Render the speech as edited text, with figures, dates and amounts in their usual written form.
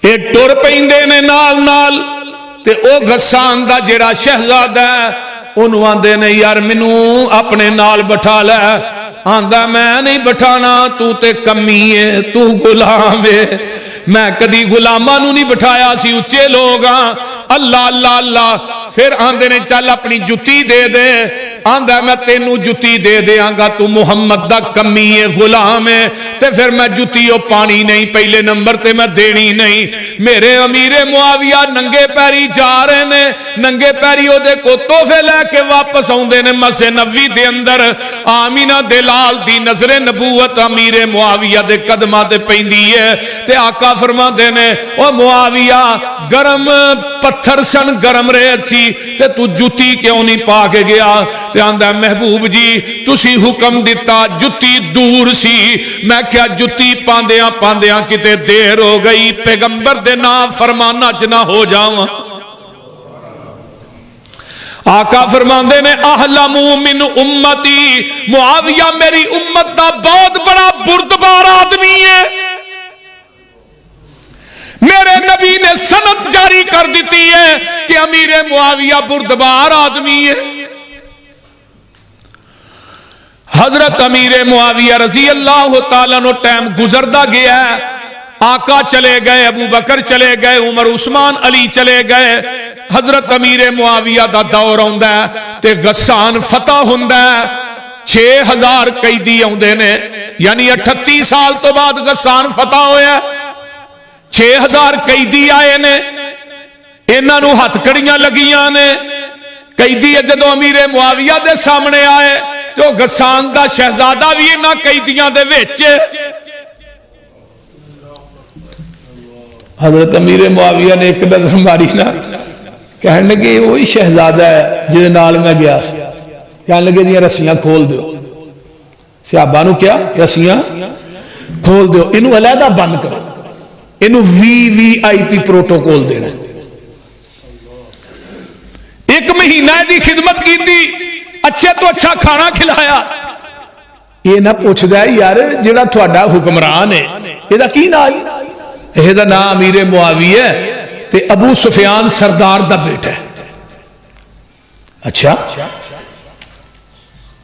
یہ ٹر پیندے نے نال نال تے او غسان دا جڑا شہزادہ ہے انہوں آندے نے یار منو اپنے نال بٹھا لے. آندا میں نہیں بٹھانا، تو تے کمی ہے، تو غلام ہے. میں کدی غلاماں نو نہیں بٹھایا، سی اچے لوگ ہاں. اللہ اللہ اللہ. پھر آندے نے چل اپنی جتی دے دے. آندا میں تینوں جتی دے دیاں گا، تو محمد دا کمی ہے، غلام ہے. تے پھر میں جتی او پانی نہیں، پہلے نمبر تے میں دینی نہیں. میرے امیر معاویہ ننگے پیری جا رہے نے، ننگے پیری او دے کو تحفے لے کے واپس آوندے نے مسجد نبوی دے اندر. آمینہ دے لال دی نظر نبوت امیر معاویہ دے قدماں تے پیندی ہے. تے آقا فرماندے نے او معاویہ گرم پتھر سن، گرم ریت سی، تے تو جتی کیوں نہیں پا کے گیا؟ تے آندا محبوب جی تسی حکم دیتا، جتی دور سی. میں کیا جتی پاندیاں پاندیاں کتے دیر ہو گئی، پیغمبر دے نام فرمانا چ نہ ہو جاواں. آقا فرماندے نے احلمو من امتی، معاویہ میری امت دا بہت بڑا بردبار آدمی ہے. میرے نبی نے سند جاری کر دیتی ہے کہ امیر معاویہ بردبار آدمی ہے. حضرت امیر معاویہ رضی اللہ تعالیٰ نو ٹائم گزردہ گیا ہے. آقا چلے گئے، ابو بکر چلے گئے، عمر عثمان علی چلے گئے. حضرت امیر معاویہ دا دور آندا ہے تے غسان فتح ہوندا ہے. 6000 قیدی آندے نے، یعنی 38 سال تو بعد غسان فتح ہویا. 6000 قیدی آئے نے، انہاں نو ہتھ کڑیاں لگیاں نے. قیدی جدوں امیر معاویہ دے سامنے آئے جو غسان دا شہزادہ بھی انہاں قیدیاں دے وچ. حضرت امیر معاویہ نے ایک نظر ماری نا، کہنے لگے وہی شہزادہ ہے جس نال میں گیا سی. کہنے لگے دیاں رسیاں کھول دیو. صحابہ نو کیا رسیاں کھول دیو، انہوں علیحدہ بند کرو، انہوں VVIP پروٹوکول دینا. ایک مہینہ دی خدمت کی تھی، اچھے تو اچھا کھانا کھلایا. یہ نہ پوچھ دے یار جڑا تھوڑا حکمران ہے یہ دا کی نام ہے؟ یہ دا نام امیر معاویہ تے ابو سفیان سردار دا بیٹا ہے. اچھا